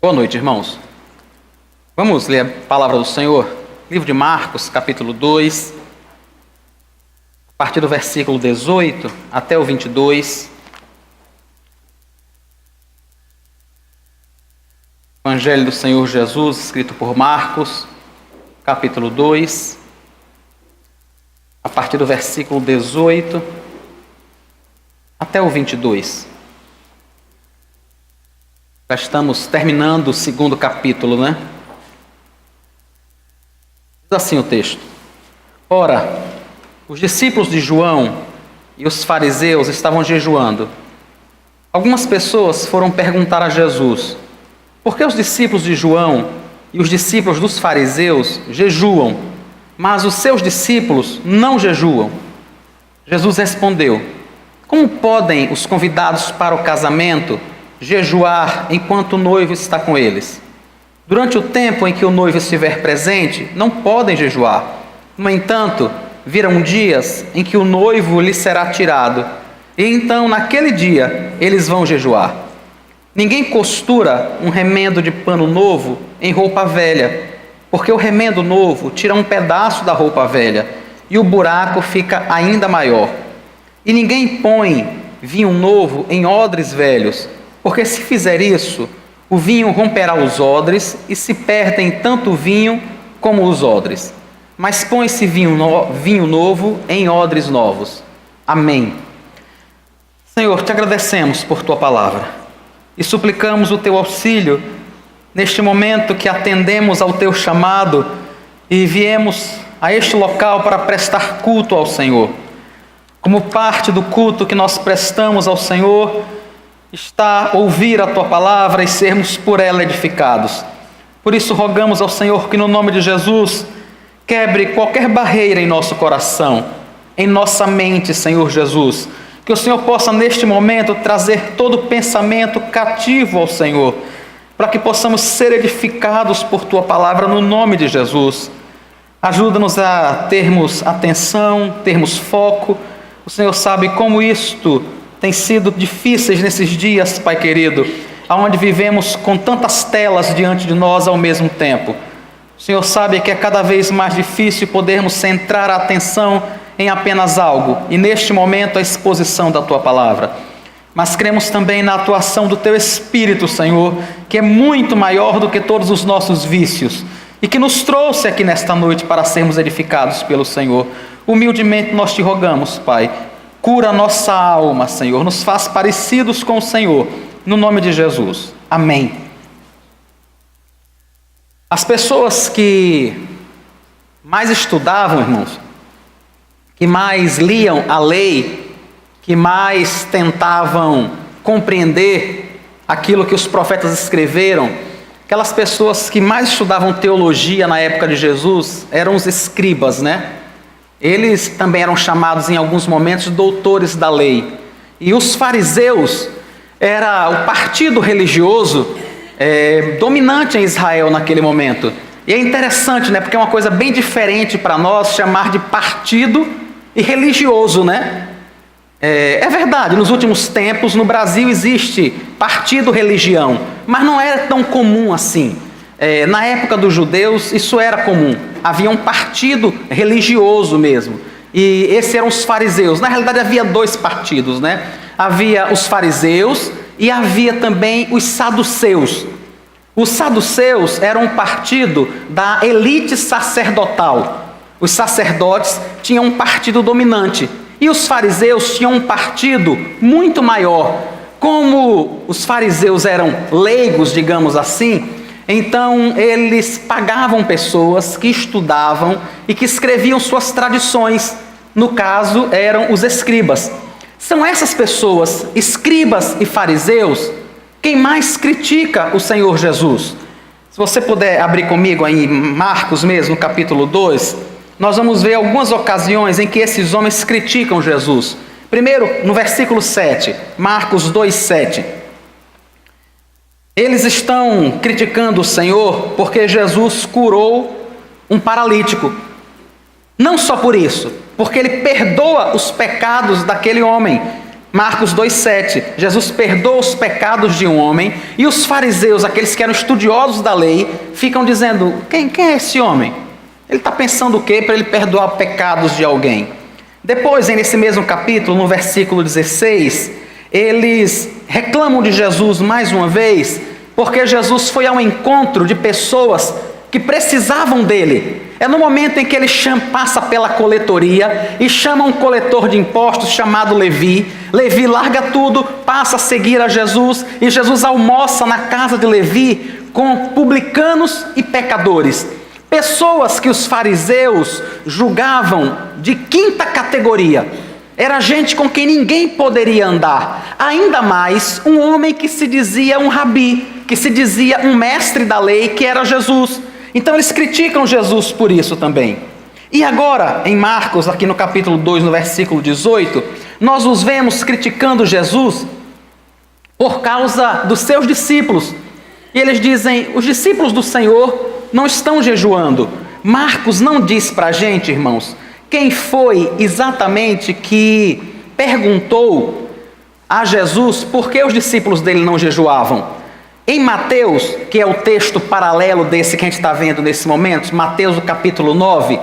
Boa noite, irmãos. Vamos ler a palavra do Senhor? Livro de Marcos, capítulo 2, a partir do versículo 18 até o 22. Evangelho do Senhor Jesus, escrito por Marcos, capítulo 2, a partir do versículo 18 até o 22. Já estamos terminando o segundo capítulo, né? Diz assim o texto: Ora, os discípulos de João e os fariseus estavam jejuando. Algumas pessoas foram perguntar a Jesus: por que os discípulos de João e os discípulos dos fariseus jejuam, mas os seus discípulos não jejuam? Jesus respondeu: como podem os convidados para o casamento jejuar enquanto o noivo está com eles? Durante o tempo em que o noivo estiver presente, não podem jejuar. No entanto, virão dias em que o noivo lhe será tirado, e então, naquele dia, eles vão jejuar. Ninguém costura um remendo de pano novo em roupa velha, porque o remendo novo tira um pedaço da roupa velha, e o buraco fica ainda maior. E ninguém põe vinho novo em odres velhos, porque se fizer isso, o vinho romperá os odres e se perdem tanto o vinho como os odres. Mas põe-se vinho novo em odres novos. Amém. Senhor, te agradecemos por tua palavra e suplicamos o teu auxílio neste momento que atendemos ao teu chamado e viemos a este local para prestar culto ao Senhor. Como parte do culto que nós prestamos ao Senhor, está ouvir a tua palavra e sermos por ela edificados. Por isso rogamos ao Senhor que no nome de Jesus quebre qualquer barreira em nosso coração, em nossa mente, Senhor Jesus. Que o Senhor possa neste momento trazer todo pensamento cativo ao Senhor, para que possamos ser edificados por tua palavra no nome de Jesus. Ajuda-nos a termos atenção, termos foco. O Senhor sabe como isto tem sido difíceis nesses dias, Pai querido, onde vivemos com tantas telas diante de nós ao mesmo tempo. O Senhor sabe que é cada vez mais difícil podermos centrar a atenção em apenas algo, e neste momento a exposição da Tua Palavra. Mas cremos também na atuação do Teu Espírito, Senhor, que é muito maior do que todos os nossos vícios, e que nos trouxe aqui nesta noite para sermos edificados pelo Senhor. Humildemente nós te rogamos, Pai, cura a nossa alma, Senhor, nos faz parecidos com o Senhor, no nome de Jesus. Amém. As pessoas que mais estudavam, irmãos, que mais liam a lei, que mais tentavam compreender aquilo que os profetas escreveram, aquelas pessoas que mais estudavam teologia na época de Jesus, eram os escribas, né? Eles também eram chamados em alguns momentos doutores da lei. E os fariseus era o partido religioso dominante em Israel naquele momento. E é interessante, né? Porque é uma coisa bem diferente para nós chamar de partido e religioso, né? É verdade, nos últimos tempos no Brasil existe partido religião, mas não era tão comum assim. Na época dos judeus isso era comum, havia um partido religioso mesmo, e esses eram os fariseus. Na realidade havia dois partidos, né? Havia os fariseus e havia também os saduceus. Os saduceus eram um partido da elite sacerdotal. Os sacerdotes tinham um partido dominante, e os fariseus tinham um partido muito maior. Como os fariseus eram leigos, digamos assim, então eles pagavam pessoas que estudavam e que escreviam suas tradições. No caso, eram os escribas. São essas pessoas, escribas e fariseus, quem mais critica o Senhor Jesus. Se você puder abrir comigo aí em Marcos mesmo, capítulo 2, nós vamos ver algumas ocasiões em que esses homens criticam Jesus. Primeiro, no versículo 7, Marcos 2, 7. Eles estão criticando o Senhor porque Jesus curou um paralítico. Não só por isso, porque ele perdoa os pecados daquele homem, Marcos 2,7, Jesus perdoa os pecados de um homem, e os fariseus, aqueles que eram estudiosos da lei, ficam dizendo, quem é esse homem? Ele está pensando o quê para ele perdoar pecados de alguém? Depois, nesse mesmo capítulo, no versículo 16, eles reclamam de Jesus mais uma vez, porque Jesus foi ao encontro de pessoas que precisavam dele. É no momento em que ele passa pela coletoria e chama um coletor de impostos chamado Levi. Levi larga tudo, passa a seguir a Jesus, e Jesus almoça na casa de Levi com publicanos e pecadores. Pessoas que os fariseus julgavam de quinta categoria. Era gente com quem ninguém poderia andar. Ainda mais um homem que se dizia um rabi, que se dizia um mestre da lei, que era Jesus. Então eles criticam Jesus por isso também. E agora, em Marcos, aqui no capítulo 2, no versículo 18, nós os vemos criticando Jesus por causa dos seus discípulos. E eles dizem, os discípulos do Senhor não estão jejuando. Marcos não diz para a gente, irmãos, quem foi exatamente que perguntou a Jesus por que os discípulos dele não jejuavam. Em Mateus, que é o texto paralelo desse que a gente está vendo nesse momento, Mateus, no capítulo 9,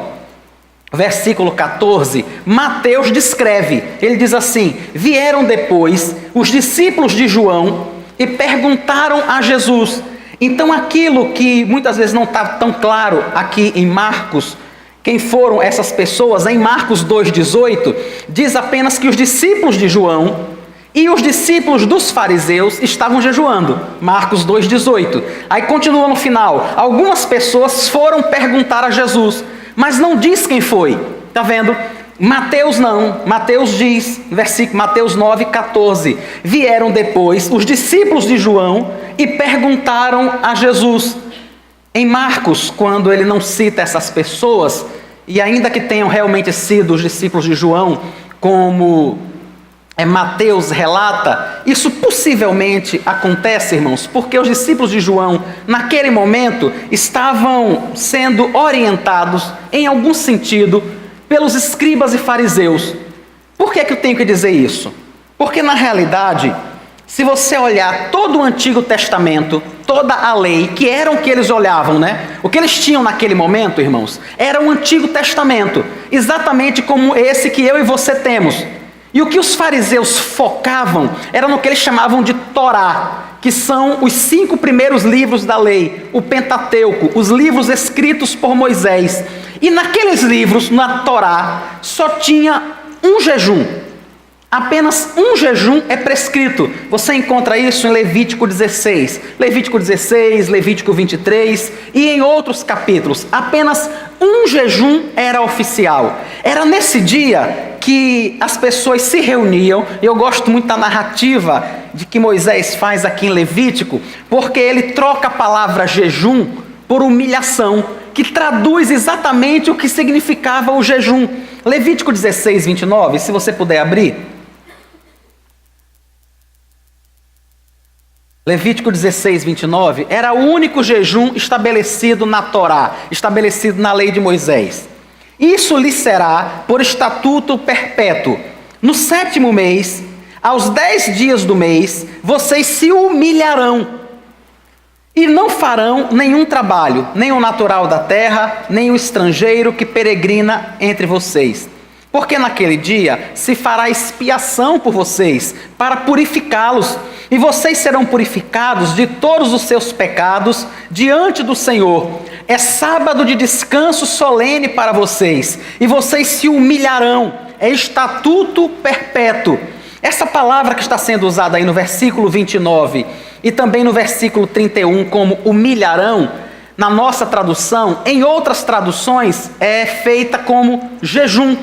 versículo 14, Mateus descreve, ele diz assim, vieram depois os discípulos de João e perguntaram a Jesus. Então aquilo que muitas vezes não está tão claro aqui em Marcos, quem foram essas pessoas, em Marcos 2,18, diz apenas que os discípulos de João e os discípulos dos fariseus estavam jejuando. Marcos 2,18. Aí continua no final. Algumas pessoas foram perguntar a Jesus, mas não diz quem foi. Está vendo? Mateus não. Mateus diz, versículo Mateus 9,14. Vieram depois os discípulos de João e perguntaram a Jesus. Em Marcos, quando ele não cita essas pessoas, e ainda que tenham realmente sido os discípulos de João, como Mateus relata, isso possivelmente acontece, irmãos, porque os discípulos de João, naquele momento, estavam sendo orientados, em algum sentido, pelos escribas e fariseus. Por que eu tenho que dizer isso? Porque, na realidade, se você olhar todo o Antigo Testamento, toda a lei, que era o que eles olhavam, né? O que eles tinham naquele momento, irmãos, era o Antigo Testamento, exatamente como esse que eu e você temos. E o que os fariseus focavam era no que eles chamavam de Torá, que são os 5 primeiros livros da lei, o Pentateuco, os livros escritos por Moisés. E naqueles livros, na Torá, só tinha um jejum. Apenas um jejum é prescrito. Você encontra isso em Levítico 16, Levítico 16, Levítico 23 e em outros capítulos. Apenas um jejum era oficial. Era nesse dia que as pessoas se reuniam. Eu gosto muito da narrativa de que Moisés faz aqui em Levítico, porque ele troca a palavra jejum por humilhação, que traduz exatamente o que significava o jejum. Levítico 16, 29, se você puder abrir. Levítico 16, 29, era o único jejum estabelecido na Torá, estabelecido na lei de Moisés. Isso lhe será por estatuto perpétuo. No 7º mês, aos 10 dias do mês, vocês se humilharão e não farão nenhum trabalho, nem o natural da terra, nem o estrangeiro que peregrina entre vocês. Porque naquele dia se fará expiação por vocês, para purificá-los, e vocês serão purificados de todos os seus pecados diante do Senhor. É sábado de descanso solene para vocês, e vocês se humilharão, é estatuto perpétuo. Essa palavra que está sendo usada aí no versículo 29 e também no versículo 31 como humilharão, na nossa tradução, em outras traduções é feita como jejum.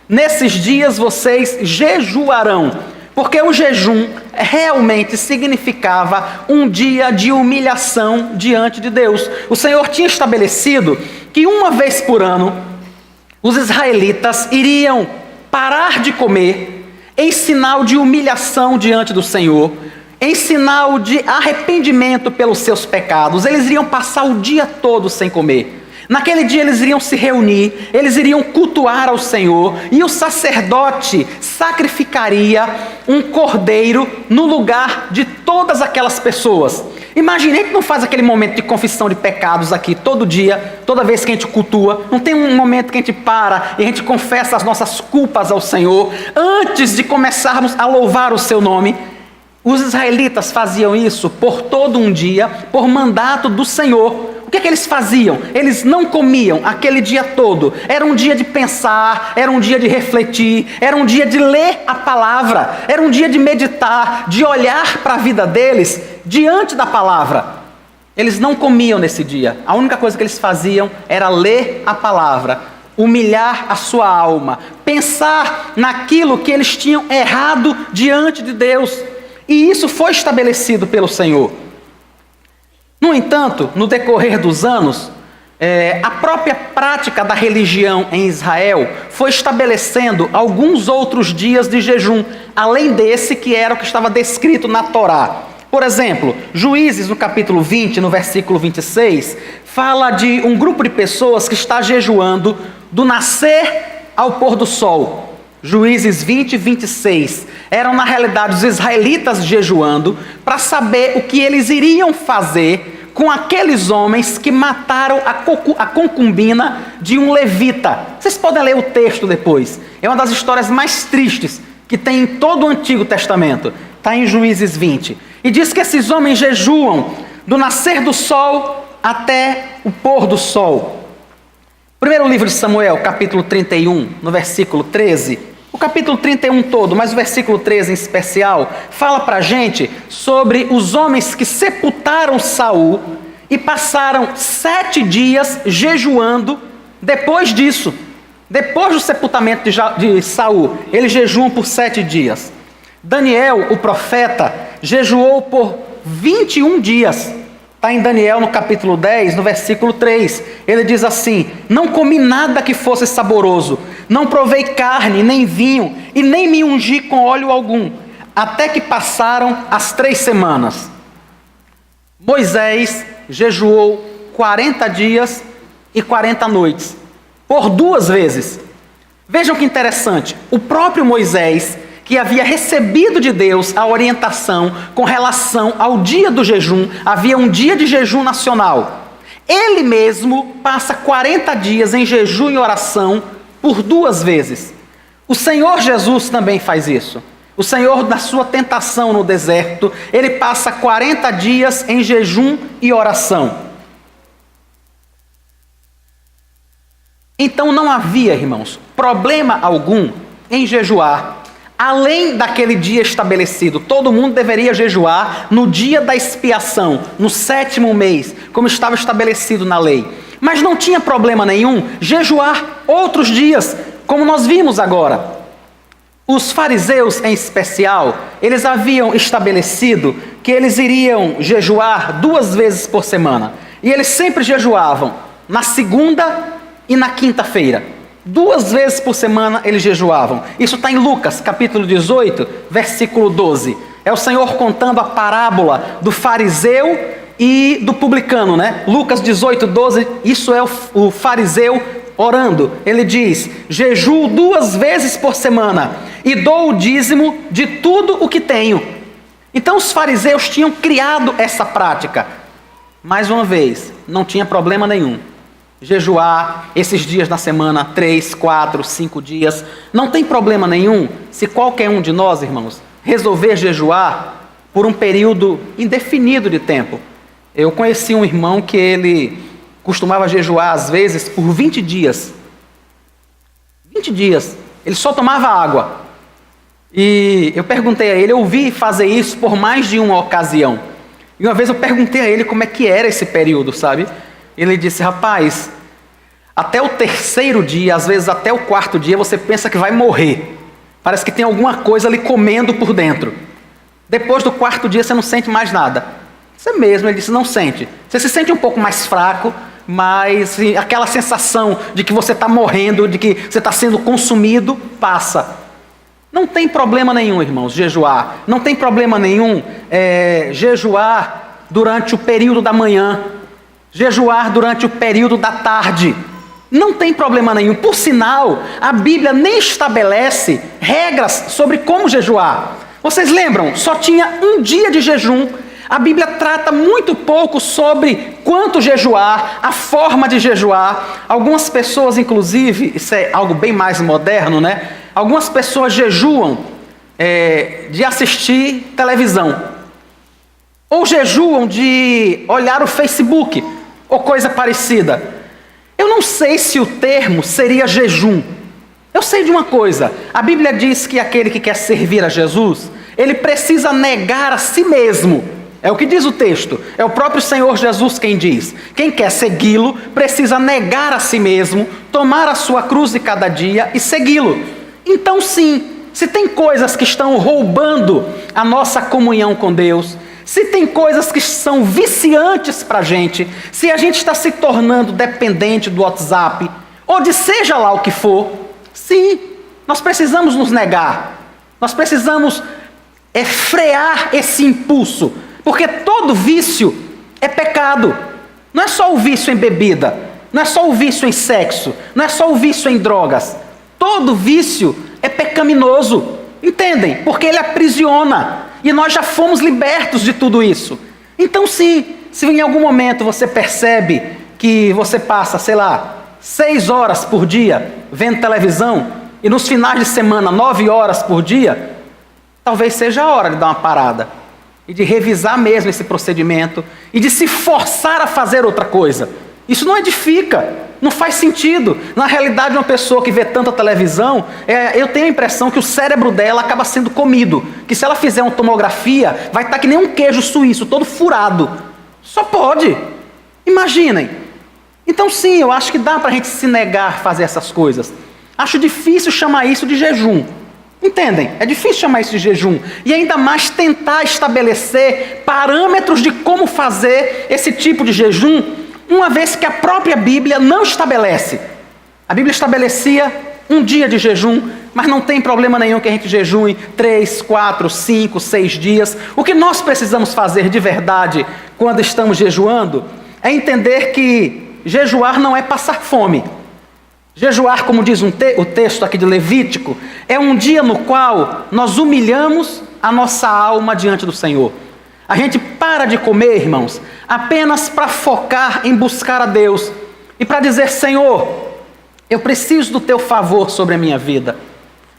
Nesses dias vocês jejuarão, porque o jejum realmente significava um dia de humilhação diante de Deus. O Senhor tinha estabelecido que uma vez por ano os israelitas iriam parar de comer em sinal de humilhação diante do Senhor, em sinal de arrependimento pelos seus pecados. Eles iriam passar o dia todo sem comer. Naquele dia eles iriam se reunir, eles iriam cultuar ao Senhor, e o sacerdote sacrificaria um cordeiro no lugar de todas aquelas pessoas. Imagine, a gente não faz aquele momento de confissão de pecados aqui todo dia, toda vez que a gente cultua. Não tem um momento que a gente para e a gente confessa as nossas culpas ao Senhor antes de começarmos a louvar o seu nome. Os israelitas faziam isso por todo um dia, por mandato do Senhor. O que é que eles faziam? Eles não comiam aquele dia todo. Era um dia de pensar, era um dia de refletir, era um dia de ler a palavra, era um dia de meditar, de olhar para a vida deles diante da palavra. Eles não comiam nesse dia. A única coisa que eles faziam era ler a palavra, humilhar a sua alma, pensar naquilo que eles tinham errado diante de Deus. E isso foi estabelecido pelo Senhor. No entanto, no decorrer dos anos, a própria prática da religião em Israel foi estabelecendo alguns outros dias de jejum, além desse que era o que estava descrito na Torá. Por exemplo, Juízes, no capítulo 20, no versículo 26, fala de um grupo de pessoas que está jejuando do nascer ao pôr do sol. Juízes 20 e 26. Eram, na realidade, os israelitas jejuando para saber o que eles iriam fazer com aqueles homens que mataram a concubina de um levita. Vocês podem ler o texto depois. É uma das histórias mais tristes que tem em todo o Antigo Testamento. Está em Juízes 20. E diz que esses homens jejuam do nascer do sol até o pôr do sol. Primeiro livro de Samuel, capítulo 31, no versículo 13... O capítulo 31 todo, mas o versículo 13 em especial, fala para a gente sobre os homens que sepultaram Saul e passaram 7 dias jejuando depois disso. Depois do sepultamento de Saul, eles jejuam por 7 dias. Daniel, o profeta, jejuou por 21 dias. Está em Daniel no capítulo 10, no versículo 3. Ele diz assim: não comi nada que fosse saboroso, não provei carne, nem vinho, e nem me ungi com óleo algum, até que passaram as 3 semanas. Moisés jejuou 40 dias e 40 noites, por 2 vezes. Vejam que interessante, o próprio Moisés, que havia recebido de Deus a orientação com relação ao dia do jejum, havia um dia de jejum nacional. Ele mesmo passa 40 dias em jejum e oração por 2 vezes. O Senhor Jesus também faz isso. O Senhor, na sua tentação no deserto, ele passa 40 dias em jejum e oração. Então não havia, irmãos, problema algum em jejuar. Além daquele dia estabelecido, todo mundo deveria jejuar no dia da expiação, no 7º mês, como estava estabelecido na lei. Mas não tinha problema nenhum jejuar outros dias, como nós vimos agora. Os fariseus, em especial, eles haviam estabelecido que eles iriam jejuar 2 vezes por semana. E eles sempre jejuavam na segunda e na quinta-feira. 2 vezes por semana eles jejuavam. Isso está em Lucas, capítulo 18, versículo 12. É o Senhor contando a parábola do fariseu e do publicano, né? Lucas 18, 12, isso é o fariseu orando. Ele diz: jejuo 2 vezes por semana e dou o dízimo de tudo o que tenho. Então os fariseus tinham criado essa prática. Mais uma vez, não tinha problema nenhum jejuar esses dias na semana, 3, 4, 5 dias. Não tem problema nenhum se qualquer um de nós, irmãos, resolver jejuar por um período indefinido de tempo. Eu conheci um irmão que ele costumava jejuar às vezes por 20 dias. 20 dias. Ele só tomava água. E eu perguntei a ele, eu ouvi fazer isso por mais de uma ocasião. E uma vez eu perguntei a ele como é que era esse período, sabe? Ele disse: rapaz, até o 3º dia, às vezes até o 4º dia, você pensa que vai morrer. Parece que tem alguma coisa ali comendo por dentro. Depois do 4º dia, você não sente mais nada. Você mesmo, ele disse, não sente. Você se sente um pouco mais fraco, mas aquela sensação de que você está morrendo, de que você está sendo consumido, passa. Não tem problema nenhum, irmãos, jejuar. Não tem problema nenhum jejuar durante o período da manhã. jejuar durante o período da tarde. Não tem problema nenhum. Por sinal, a Bíblia nem estabelece regras sobre como jejuar. Vocês lembram? Só tinha um dia de jejum. A Bíblia trata muito pouco sobre quanto jejuar, a forma de jejuar. Algumas pessoas, inclusive, isso é algo bem mais moderno, né? Algumas pessoas jejuam de assistir televisão. Ou jejuam de olhar o Facebook, ou coisa parecida. Eu não sei se o termo seria jejum. Eu sei de uma coisa. A Bíblia diz que aquele que quer servir a Jesus, ele precisa negar a si mesmo. É o que diz o texto. É o próprio Senhor Jesus quem diz. Quem quer segui-lo precisa negar a si mesmo, tomar a sua cruz de cada dia e segui-lo. Então sim, se tem coisas que estão roubando a nossa comunhão com Deus, se tem coisas que são viciantes para a gente, se a gente está se tornando dependente do WhatsApp, ou de seja lá o que for, sim, nós precisamos nos negar. Nós precisamos frear esse impulso. Porque todo vício é pecado. Não é só o vício em bebida, não é só o vício em sexo, não é só o vício em drogas. Todo vício é pecaminoso, entendem? Porque ele aprisiona, e nós já fomos libertos de tudo isso. Então sim, se em algum momento você percebe que você passa, 6 horas por dia vendo televisão, e nos finais de semana 9 horas por dia, talvez seja a hora de dar uma parada. E de revisar mesmo esse procedimento. E de se forçar a fazer outra coisa. Isso não edifica. Não faz sentido. Na realidade, uma pessoa que vê tanta televisão, eu tenho a impressão que o cérebro dela acaba sendo comido. Que se ela fizer uma tomografia, vai estar que nem um queijo suíço, todo furado. Só pode. Imaginem. Então sim, eu acho que dá para a gente se negar a fazer essas coisas. Acho difícil chamar isso de jejum. Entendem? É difícil chamar isso de jejum. E ainda mais tentar estabelecer parâmetros de como fazer esse tipo de jejum, uma vez que a própria Bíblia não estabelece. A Bíblia estabelecia um dia de jejum, mas não tem problema nenhum que a gente jejue 3, 4, 5, 6 dias. O que nós precisamos fazer de verdade quando estamos jejuando é entender que jejuar não é passar fome. Jejuar, como diz o texto aqui de Levítico, é um dia no qual nós humilhamos a nossa alma diante do Senhor. A gente para de comer, irmãos, apenas para focar em buscar a Deus e para dizer: Senhor, eu preciso do teu favor sobre a minha vida.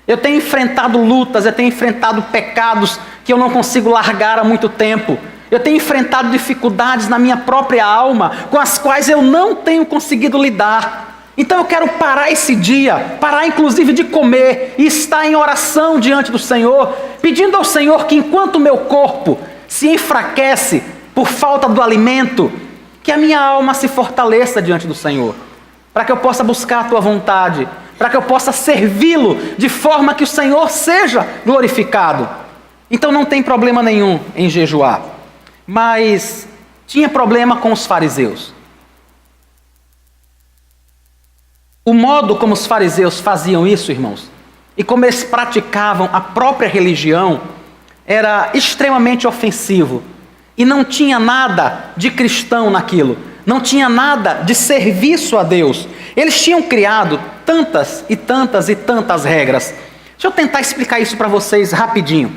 Eu tenho enfrentado lutas, eu tenho enfrentado pecados que eu não consigo largar há muito tempo. Eu tenho enfrentado dificuldades na minha própria alma com as quais eu não tenho conseguido lidar. Então eu quero parar esse dia, parar inclusive de comer e estar em oração diante do Senhor, pedindo ao Senhor que enquanto o meu corpo se enfraquece por falta do alimento, que a minha alma se fortaleça diante do Senhor, para que eu possa buscar a tua vontade, para que eu possa servi-lo de forma que o Senhor seja glorificado. Então não tem problema nenhum em jejuar, mas tinha problema com os fariseus. O modo como os fariseus faziam isso, irmãos, e como eles praticavam a própria religião, era extremamente ofensivo. E não tinha nada de cristão naquilo. Não tinha nada de serviço a Deus. Eles tinham criado tantas e tantas e tantas regras. Deixa eu tentar explicar isso para vocês rapidinho.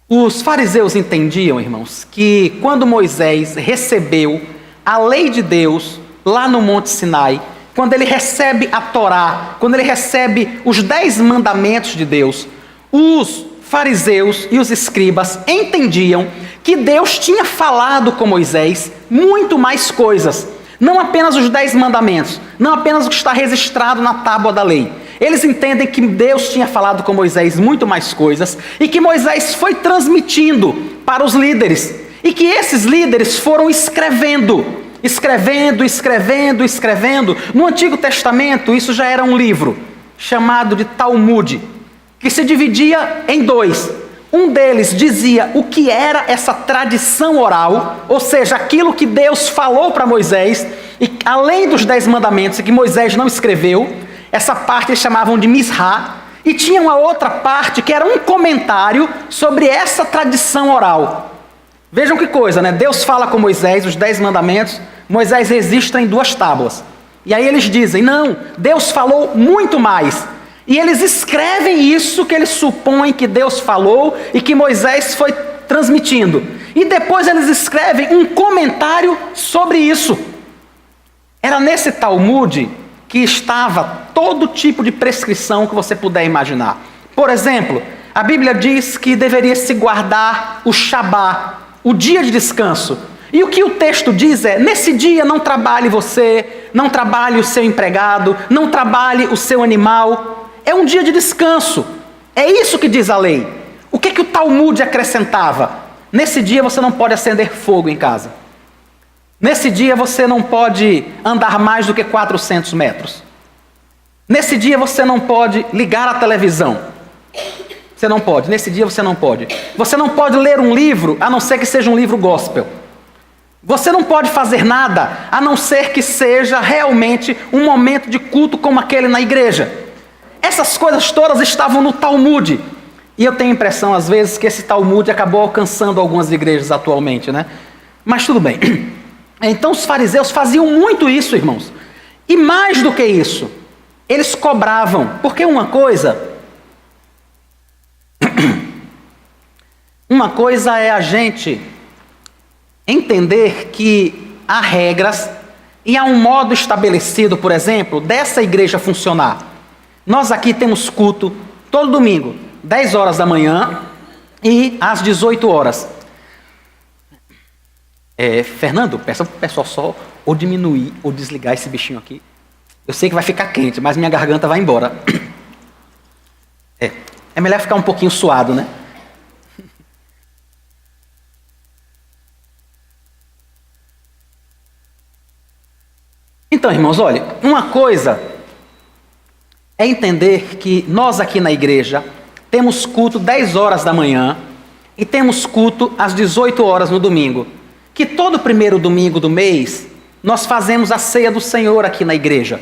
Os fariseus entendiam, irmãos, que quando Moisés recebeu a lei de Deus lá no Monte Sinai, quando ele recebe a Torá, quando ele recebe os 10 mandamentos de Deus, os fariseus e os escribas entendiam que Deus tinha falado com Moisés muito mais coisas. Não apenas os 10 mandamentos, não apenas o que está registrado na tábua da lei. Eles entendem que Deus tinha falado com Moisés muito mais coisas e que Moisés foi transmitindo para os líderes. E que esses líderes foram escrevendo. No Antigo Testamento, isso já era um livro chamado de Talmud, que se dividia em 2. Um deles dizia o que era essa tradição oral, ou seja, aquilo que Deus falou para Moisés, e além dos 10 mandamentos que Moisés não escreveu, essa parte eles chamavam de Misrá, e tinha uma outra parte que era um comentário sobre essa tradição oral. Vejam que coisa, né? Deus fala com Moisés os 10 mandamentos, Moisés registra em 2 tábuas. E aí eles dizem, não, Deus falou muito mais. E eles escrevem isso que eles supõem que Deus falou e que Moisés foi transmitindo. E depois eles escrevem um comentário sobre isso. Era nesse Talmud que estava todo tipo de prescrição que você puder imaginar. Por exemplo, a Bíblia diz que deveria se guardar o Shabá, o dia de descanso. E o que o texto diz é, nesse dia não trabalhe você, não trabalhe o seu empregado, não trabalhe o seu animal. É um dia de descanso. É isso que diz a lei. O que o Talmud acrescentava? Nesse dia você não pode acender fogo em casa. Nesse dia você não pode andar mais do que 400 metros. Nesse dia você não pode ligar a televisão. Você não pode. Nesse dia você não pode. Você não pode ler um livro, a não ser que seja um livro gospel. Você não pode fazer nada, a não ser que seja realmente um momento de culto como aquele na igreja. Essas coisas todas estavam no Talmud. E eu tenho a impressão, às vezes, que esse Talmud acabou alcançando algumas igrejas atualmente, né? Mas tudo bem. Então os fariseus faziam muito isso, irmãos. E mais do que isso, eles cobravam. Porque uma coisa é a gente entender que há regras e há um modo estabelecido, por exemplo, dessa igreja funcionar. Nós aqui temos culto todo domingo, 10 horas da manhã e às 18 horas. Fernando, peça para o pessoal só ou diminuir ou desligar esse bichinho aqui. Eu sei que vai ficar quente, mas minha garganta vai embora. É melhor ficar um pouquinho suado, né? Então, irmãos, olha, uma coisa é entender que nós aqui na igreja temos culto 10 horas da manhã e temos culto às 18 horas no domingo. Que todo primeiro domingo do mês nós fazemos a ceia do Senhor aqui na igreja.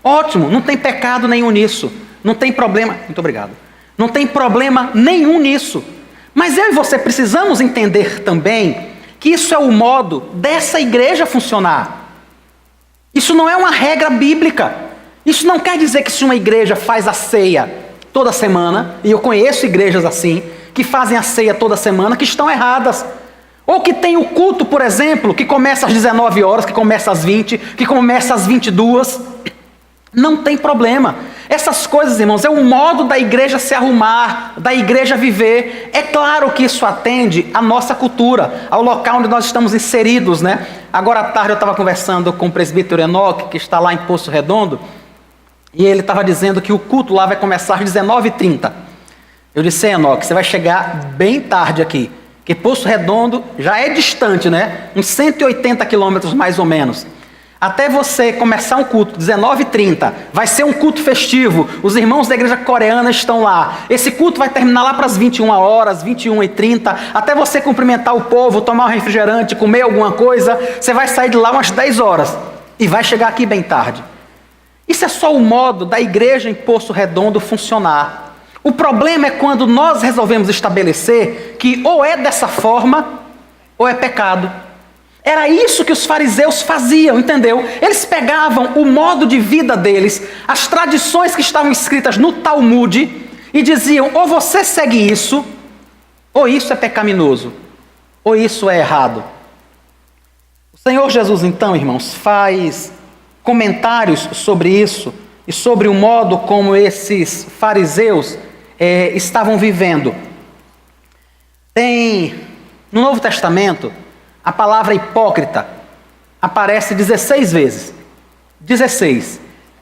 Ótimo, não tem pecado nenhum nisso. Não tem problema, muito obrigado. Não tem problema nenhum nisso. Mas eu e você precisamos entender também que isso é o modo dessa igreja funcionar. Isso não é uma regra bíblica. Isso não quer dizer que se uma igreja faz a ceia toda semana, e eu conheço igrejas assim, que fazem a ceia toda semana, que estão erradas. Ou que tem o culto, por exemplo, que começa às 19 horas, que começa às 20, que começa às 22. Não tem problema. Essas coisas, irmãos, é um modo da igreja se arrumar, da igreja viver. É claro que isso atende à nossa cultura, ao local onde nós estamos inseridos, né? Agora à tarde eu estava conversando com o presbítero Enoque, que está lá em Poço Redondo, e ele estava dizendo que o culto lá vai começar às 19h30. Eu disse, Enoque, você vai chegar bem tarde aqui, que Poço Redondo já é distante, né? Uns 180 quilômetros mais ou menos. Até você começar um culto, 19h30, vai ser um culto festivo, os irmãos da igreja coreana estão lá, esse culto vai terminar lá para as 21 horas, 21h30, até você cumprimentar o povo, tomar um refrigerante, comer alguma coisa, você vai sair de lá umas 10 horas, e vai chegar aqui bem tarde. Isso é só o modo da igreja em Poço Redondo funcionar. O problema é quando nós resolvemos estabelecer que ou é dessa forma, ou é pecado. Era isso que os fariseus faziam, entendeu? Eles pegavam o modo de vida deles, as tradições que estavam escritas no Talmud, e diziam, ou você segue isso, ou isso é pecaminoso, ou isso é errado. O Senhor Jesus, então, irmãos, faz comentários sobre isso, e sobre o modo como esses fariseus estavam vivendo. Tem, no Novo Testamento, a palavra hipócrita aparece 16 vezes. 16.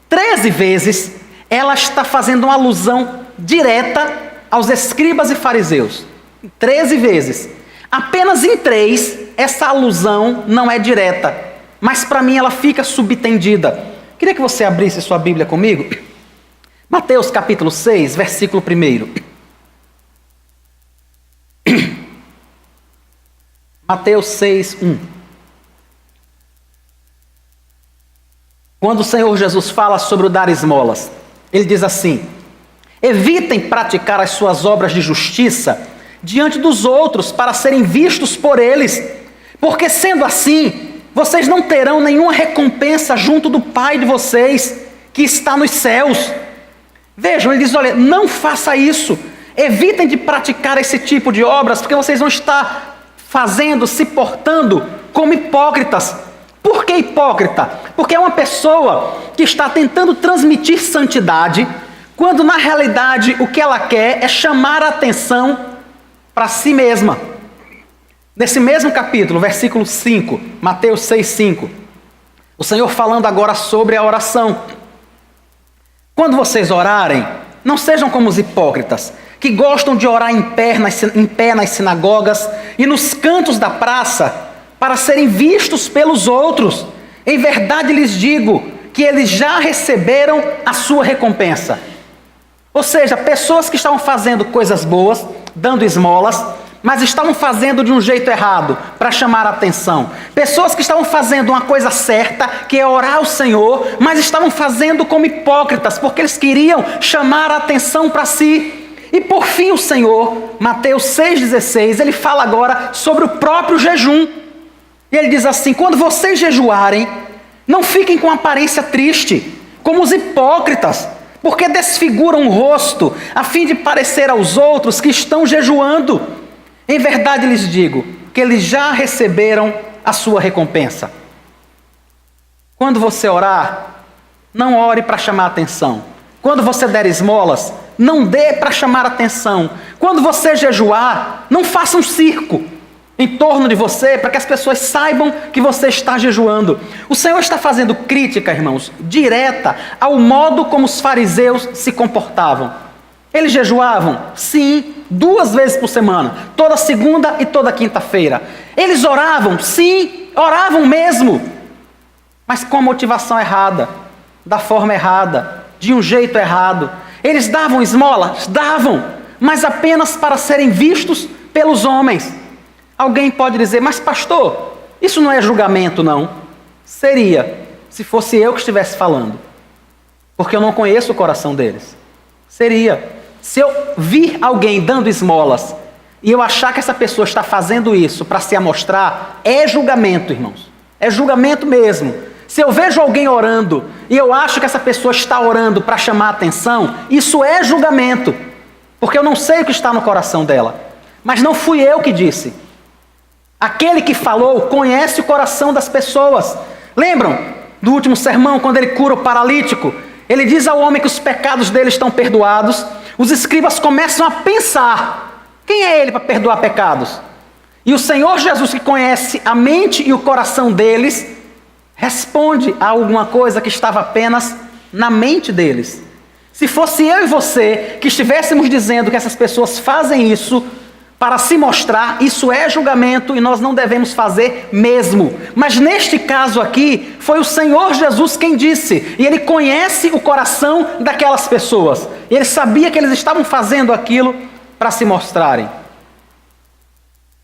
13 vezes ela está fazendo uma alusão direta aos escribas e fariseus. 13 vezes. Apenas em 3 essa alusão não é direta, mas para mim ela fica subtendida. Queria que você abrisse sua Bíblia comigo. Mateus capítulo 6, versículo 1. Mateus 6, 1. Quando o Senhor Jesus fala sobre o dar esmolas, ele diz assim: evitem praticar as suas obras de justiça diante dos outros para serem vistos por eles, porque sendo assim, vocês não terão nenhuma recompensa junto do Pai de vocês, que está nos céus. Vejam, ele diz, olha, não faça isso. Evitem de praticar esse tipo de obras, porque vocês vão estar fazendo, se portando como hipócritas. Por que hipócrita? Porque é uma pessoa que está tentando transmitir santidade, quando na realidade o que ela quer é chamar a atenção para si mesma. Nesse mesmo capítulo, versículo 5, Mateus 6:5, o Senhor falando agora sobre a oração. Quando vocês orarem, não sejam como os hipócritas, que gostam de orar em pé nas sinagogas e nos cantos da praça, para serem vistos pelos outros. Em verdade lhes digo que eles já receberam a sua recompensa. Ou seja, pessoas que estavam fazendo coisas boas, dando esmolas, mas estavam fazendo de um jeito errado, para chamar a atenção. Pessoas que estavam fazendo uma coisa certa, que é orar ao Senhor, mas estavam fazendo como hipócritas, porque eles queriam chamar a atenção para si. E por fim o Senhor, Mateus 6,16, ele fala agora sobre o próprio jejum. E ele diz assim, quando vocês jejuarem, não fiquem com aparência triste, como os hipócritas, porque desfiguram o rosto, a fim de parecer aos outros que estão jejuando. Em verdade lhes digo, que eles já receberam a sua recompensa. Quando você orar, não ore para chamar atenção. Quando você der esmolas, não dê para chamar atenção. Quando você jejuar, não faça um circo em torno de você, para que as pessoas saibam que você está jejuando. O Senhor está fazendo crítica, irmãos, direta ao modo como os fariseus se comportavam. Eles jejuavam? Sim, 2 vezes por semana, toda segunda e toda quinta-feira. Eles oravam? Sim, oravam mesmo, mas com a motivação errada, da forma errada, de um jeito errado. Eles davam esmolas? Davam, mas apenas para serem vistos pelos homens. Alguém pode dizer, mas pastor, isso não é julgamento não? Seria, se fosse eu que estivesse falando, porque eu não conheço o coração deles. Seria, se eu vir alguém dando esmolas, e eu achar que essa pessoa está fazendo isso para se amostrar, é julgamento, irmãos. É julgamento mesmo. Se eu vejo alguém orando, e eu acho que essa pessoa está orando para chamar a atenção, isso é julgamento, porque eu não sei o que está no coração dela. Mas não fui eu que disse. Aquele que falou conhece o coração das pessoas. Lembram do último sermão, quando ele cura o paralítico? Ele diz ao homem que os pecados dele estão perdoados. Os escribas começam a pensar, quem é ele para perdoar pecados? E o Senhor Jesus, que conhece a mente e o coração deles, responde a alguma coisa que estava apenas na mente deles. Se fosse eu e você que estivéssemos dizendo que essas pessoas fazem isso para se mostrar, isso é julgamento e nós não devemos fazer mesmo. Mas neste caso aqui, foi o Senhor Jesus quem disse, e Ele conhece o coração daquelas pessoas. E Ele sabia que eles estavam fazendo aquilo para se mostrarem.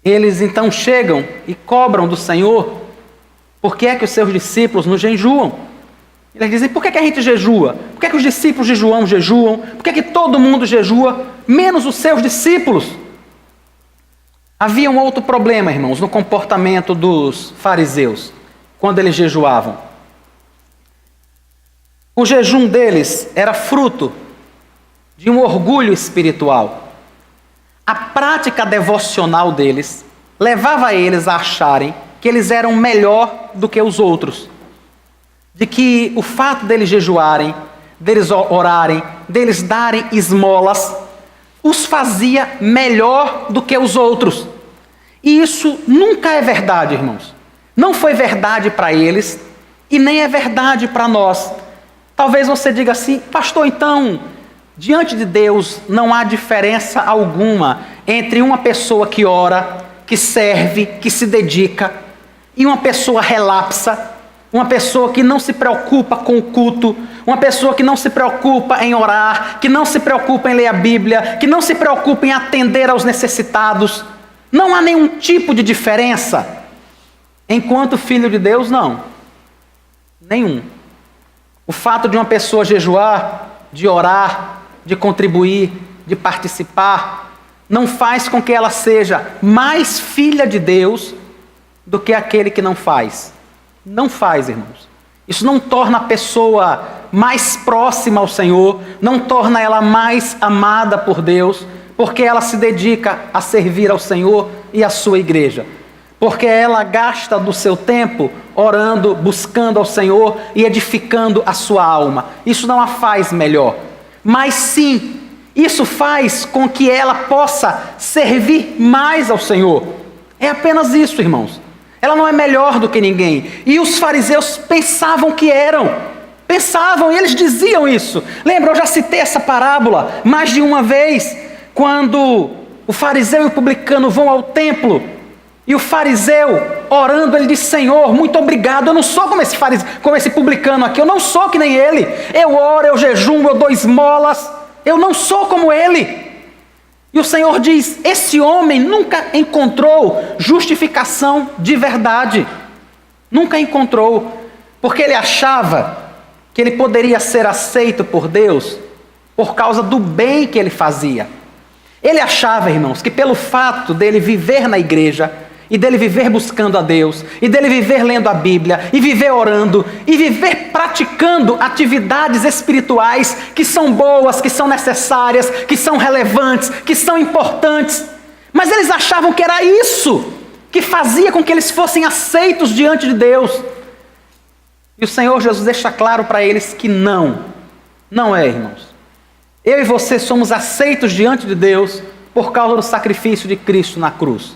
Eles então chegam e cobram do Senhor, por que é que os seus discípulos não jejuam? Eles dizem, por que a gente jejua? Por que os discípulos de João jejuam? Por que todo mundo jejua, menos os seus discípulos? Havia um outro problema, irmãos, no comportamento dos fariseus, quando eles jejuavam. O jejum deles era fruto de um orgulho espiritual. A prática devocional deles levava eles a acharem que eles eram melhor do que os outros. De que o fato deles jejuarem, deles orarem, deles darem esmolas, os fazia melhor do que os outros. E isso nunca é verdade, irmãos. Não foi verdade para eles e nem é verdade para nós. Talvez você diga assim, pastor, então, diante de Deus não há diferença alguma entre uma pessoa que ora, que serve, que se dedica, e uma pessoa relapsa, uma pessoa que não se preocupa com o culto, uma pessoa que não se preocupa em orar, que não se preocupa em ler a Bíblia, que não se preocupa em atender aos necessitados. Não há nenhum tipo de diferença. Enquanto filho de Deus, não. Nenhum. O fato de uma pessoa jejuar, de orar, de contribuir, de participar, não faz com que ela seja mais filha de Deus do que aquele que não faz. Não faz, irmãos. Isso não torna a pessoa mais próxima ao Senhor, não torna ela mais amada por Deus, porque ela se dedica a servir ao Senhor e à sua igreja. Porque ela gasta do seu tempo orando, buscando ao Senhor e edificando a sua alma. Isso não a faz melhor. Mas sim, isso faz com que ela possa servir mais ao Senhor. É apenas isso, irmãos. Ela não é melhor do que ninguém. E os fariseus pensavam que eram. Pensavam, e eles diziam isso. Lembra, eu já citei essa parábola mais de uma vez, quando o fariseu e o publicano vão ao templo, e o fariseu, orando, ele diz: Senhor, muito obrigado, eu não sou como esse publicano aqui, eu não sou que nem ele. Eu oro, eu jejuo, eu dou esmolas, eu não sou como ele. E o Senhor diz: esse homem nunca encontrou justificação de verdade. Nunca encontrou, porque ele achava que ele poderia ser aceito por Deus por causa do bem que ele fazia. Ele achava, irmãos, que pelo fato dele viver na igreja, e dele viver buscando a Deus, e dele viver lendo a Bíblia, e viver orando, e viver praticando atividades espirituais que são boas, que são necessárias, que são relevantes, que são importantes. Mas eles achavam que era isso que fazia com que eles fossem aceitos diante de Deus. E o Senhor Jesus deixa claro para eles que não é, irmãos. Eu e você somos aceitos diante de Deus por causa do sacrifício de Cristo na cruz.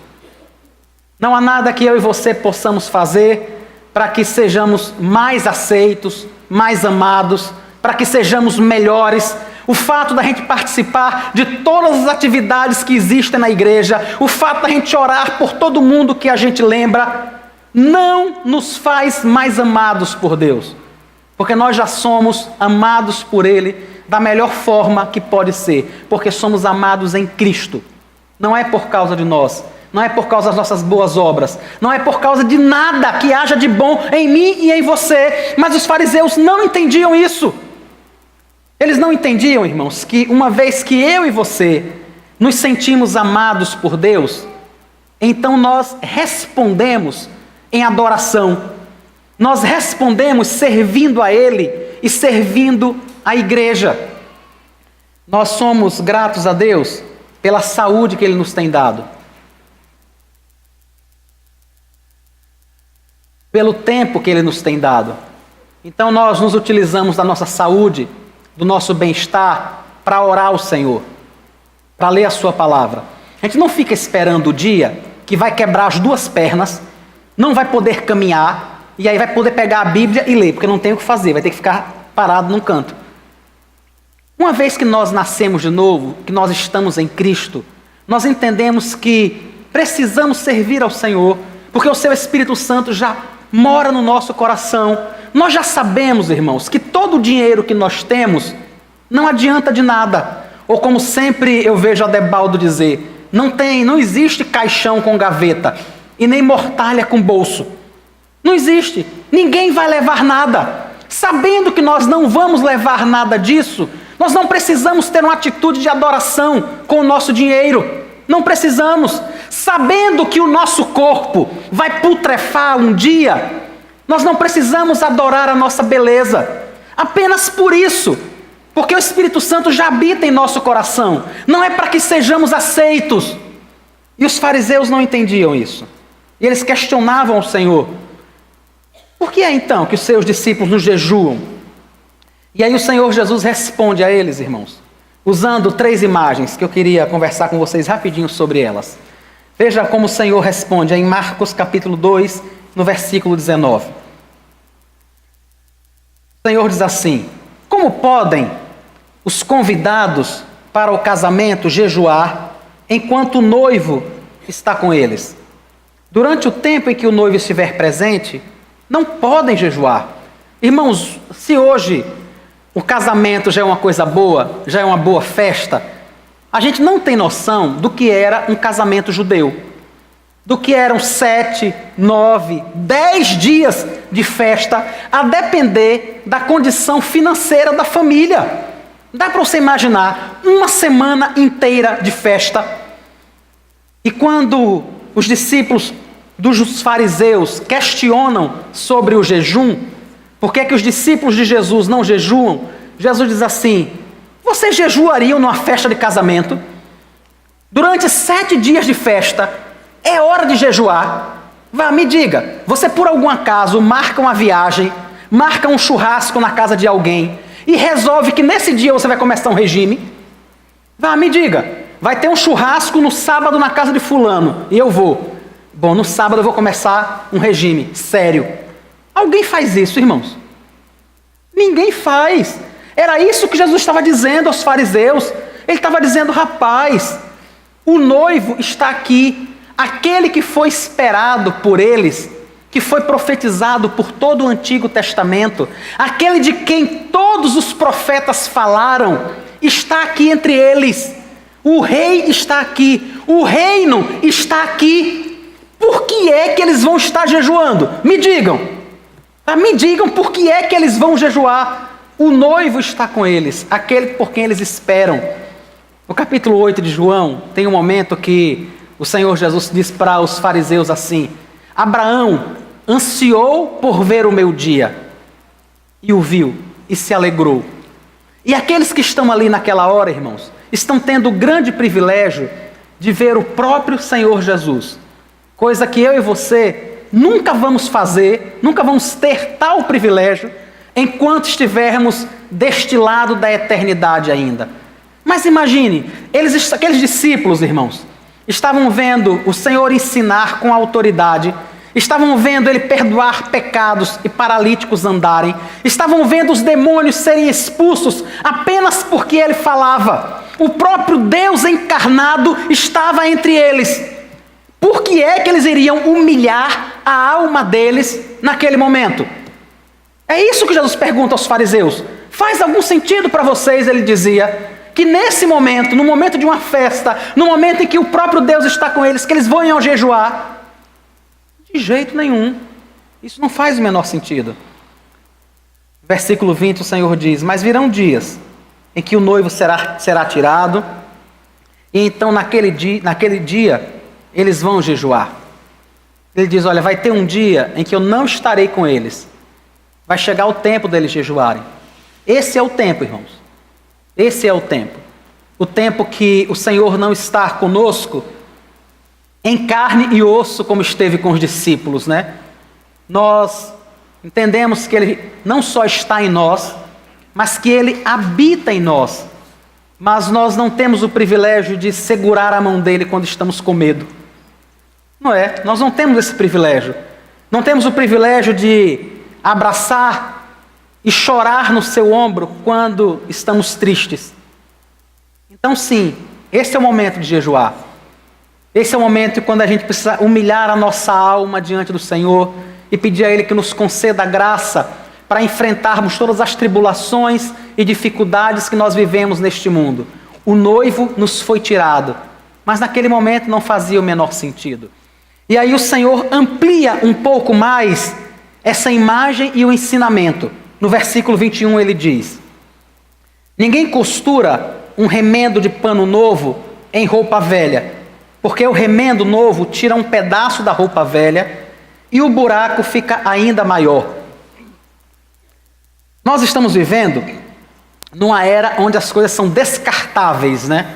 Não há nada que eu e você possamos fazer para que sejamos mais aceitos, mais amados, para que sejamos melhores. O fato da gente participar de todas as atividades que existem na igreja, o fato da gente orar por todo mundo que a gente lembra, não nos faz mais amados por Deus, porque nós já somos amados por Ele da melhor forma que pode ser, porque somos amados em Cristo. Não é por causa de nós, não é por causa das nossas boas obras, não é por causa de nada que haja de bom em mim e em você. Mas os fariseus não entendiam isso. Eles não entendiam, irmãos, que uma vez que eu e você nos sentimos amados por Deus, então nós respondemos em adoração, nós respondemos servindo a Ele e servindo a igreja. Nós somos gratos a Deus pela saúde que Ele nos tem dado, pelo tempo que Ele nos tem dado. Então nós nos utilizamos da nossa saúde, do nosso bem-estar, para orar ao Senhor, para ler a sua palavra. A gente não fica esperando o dia que vai quebrar as duas pernas, não vai poder caminhar, e aí vai poder pegar a Bíblia e ler, porque não tem o que fazer, vai ter que ficar parado num canto. Uma vez que nós nascemos de novo, que nós estamos em Cristo, nós entendemos que precisamos servir ao Senhor, porque o seu Espírito Santo já mora no nosso coração. Nós já sabemos, irmãos, que todo o dinheiro que nós temos não adianta de nada. Ou como sempre eu vejo Adebaldo dizer, não existe caixão com gaveta e nem mortalha com bolso. Não existe. Ninguém vai levar nada. Sabendo que nós não vamos levar nada disso, nós não precisamos ter uma atitude de adoração com o nosso dinheiro. Não precisamos. Sabendo que o nosso corpo vai putrefar um dia, nós não precisamos adorar a nossa beleza. Apenas por isso, porque o Espírito Santo já habita em nosso coração. Não é para que sejamos aceitos. E os fariseus não entendiam isso. E eles questionavam o Senhor. Por que é então que os seus discípulos não jejuam? E aí o Senhor Jesus responde a eles, irmãos, usando 3 imagens que eu queria conversar com vocês rapidinho sobre elas. Veja como o Senhor responde em Marcos capítulo 2, no versículo 19. O Senhor diz assim: como podem os convidados para o casamento jejuar enquanto o noivo está com eles? Durante o tempo em que o noivo estiver presente, não podem jejuar. Irmãos, se hoje o casamento já é uma coisa boa, já é uma boa festa, a gente não tem noção do que era um casamento judeu. Do que eram 7, 9, 10 dias de festa, a depender da condição financeira da família. Dá para você imaginar uma semana inteira de festa. E quando os discípulos dos fariseus questionam sobre o jejum, por que os discípulos de Jesus não jejuam, Jesus diz assim: vocês jejuariam numa festa de casamento? Durante 7 dias de festa, é hora de jejuar? Vá, me diga, você por algum acaso marca uma viagem, marca um churrasco na casa de alguém e resolve que nesse dia você vai começar um regime? Vá, me diga, vai ter um churrasco no sábado na casa de fulano e eu vou. Bom, no sábado eu vou começar um regime sério. Alguém faz isso, irmãos? Ninguém faz. Era isso que Jesus estava dizendo aos fariseus. Ele estava dizendo: rapaz, o noivo está aqui. Aquele que foi esperado por eles, que foi profetizado por todo o Antigo Testamento, aquele de quem todos os profetas falaram, está aqui entre eles. O rei está aqui, o reino está aqui. Por que é que eles vão estar jejuando? Me digam. Me digam por que é que eles vão jejuar. O noivo está com eles, aquele por quem eles esperam. No capítulo 8 de João, tem um momento que o Senhor Jesus diz para os fariseus assim: Abraão ansiou por ver o meu dia, e o viu, e se alegrou. E aqueles que estão ali naquela hora, irmãos, estão tendo o grande privilégio de ver o próprio Senhor Jesus, coisa que eu e você nunca vamos fazer, nunca vamos ter tal privilégio, enquanto estivermos deste lado da eternidade ainda. Mas imagine, aqueles discípulos, irmãos, estavam vendo o Senhor ensinar com autoridade, estavam vendo Ele perdoar pecados e paralíticos andarem, estavam vendo os demônios serem expulsos apenas porque Ele falava. O próprio Deus encarnado estava entre eles. Por que é que eles iriam humilhar a alma deles naquele momento? É isso que Jesus pergunta aos fariseus. Faz algum sentido para vocês, ele dizia, que nesse momento, no momento de uma festa, no momento em que o próprio Deus está com eles, que eles vão jejuar? De jeito nenhum. Isso não faz o menor sentido. Versículo 20, o Senhor diz: mas virão dias em que o noivo será tirado, e então naquele dia eles vão jejuar. Ele diz: olha, vai ter um dia em que eu não estarei com eles. Vai chegar o tempo deles jejuarem. Esse é o tempo, irmãos. Esse é o tempo. O tempo que o Senhor não está conosco em carne e osso, como esteve com os discípulos, né? Nós entendemos que Ele não só está em nós, mas que Ele habita em nós. Mas nós não temos o privilégio de segurar a mão dEle quando estamos com medo. Não é? Nós não temos esse privilégio. Não temos o privilégio de abraçar e chorar no seu ombro quando estamos tristes. Então sim, esse é o momento de jejuar. Esse é o momento quando a gente precisa humilhar a nossa alma diante do Senhor e pedir a Ele que nos conceda a graça para enfrentarmos todas as tribulações e dificuldades que nós vivemos neste mundo. O noivo nos foi tirado, mas naquele momento não fazia o menor sentido. E aí o Senhor amplia um pouco mais essa imagem e o ensinamento. No versículo 21 ele diz: ninguém costura um remendo de pano novo em roupa velha, porque o remendo novo tira um pedaço da roupa velha e o buraco fica ainda maior. Nós estamos vivendo numa era onde as coisas são descartáveis, né?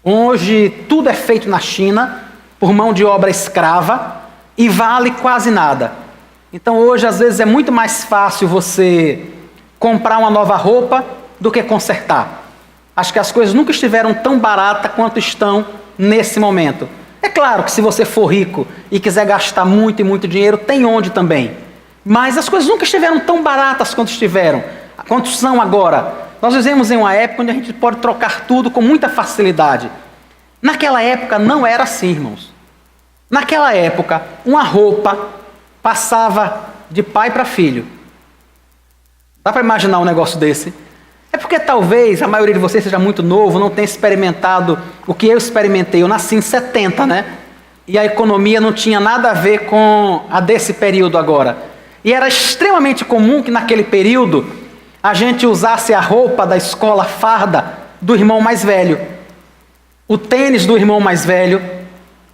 Hoje tudo é feito na China por mão de obra escrava e vale quase nada. Então hoje às vezes é muito mais fácil você comprar uma nova roupa do que consertar. Acho que as coisas nunca estiveram tão baratas quanto estão nesse momento. É claro que se você for rico e quiser gastar muito e muito dinheiro, tem onde também. Mas as coisas nunca estiveram tão baratas quanto são agora. Nós vivemos em uma época onde a gente pode trocar tudo com muita facilidade. Naquela época não era assim, irmãos. Naquela época, uma roupa passava de pai para filho. Dá para imaginar um negócio desse? É porque talvez a maioria de vocês seja muito novo, não tenha experimentado o que eu experimentei. Eu nasci em 70, né? E a economia não tinha nada a ver com a desse período agora. E era extremamente comum que naquele período a gente usasse a roupa da escola farda do irmão mais velho, o tênis do irmão mais velho,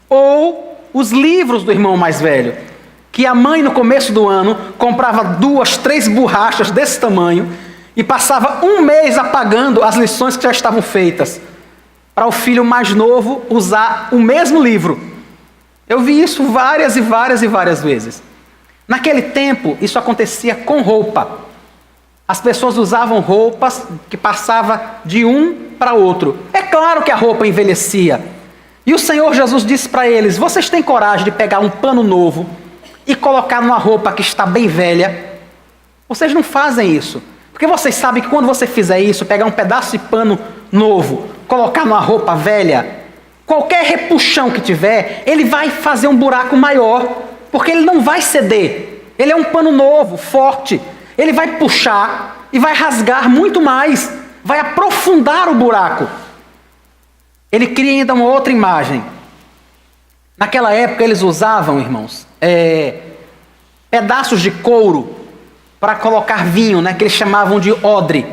ou os livros do irmão mais velho, que a mãe no começo do ano comprava 2, 3 borrachas desse tamanho e passava um mês apagando as lições que já estavam feitas, para o filho mais novo usar o mesmo livro. Eu vi isso várias e várias e várias vezes. Naquele tempo, isso acontecia com roupa. As pessoas usavam roupas que passava de um para outro. É claro que a roupa envelhecia. E o Senhor Jesus disse para eles: vocês têm coragem de pegar um pano novo e colocar numa roupa que está bem velha? Vocês não fazem isso. Porque vocês sabem que quando você fizer isso, pegar um pedaço de pano novo, colocar numa roupa velha, qualquer repuxão que tiver, ele vai fazer um buraco maior, porque ele não vai ceder. Ele é um pano novo, forte. Ele vai puxar e vai rasgar muito mais, vai aprofundar o buraco. Ele cria ainda uma outra imagem. Naquela época eles usavam, irmãos, pedaços de couro para colocar vinho, né, que eles chamavam de odre.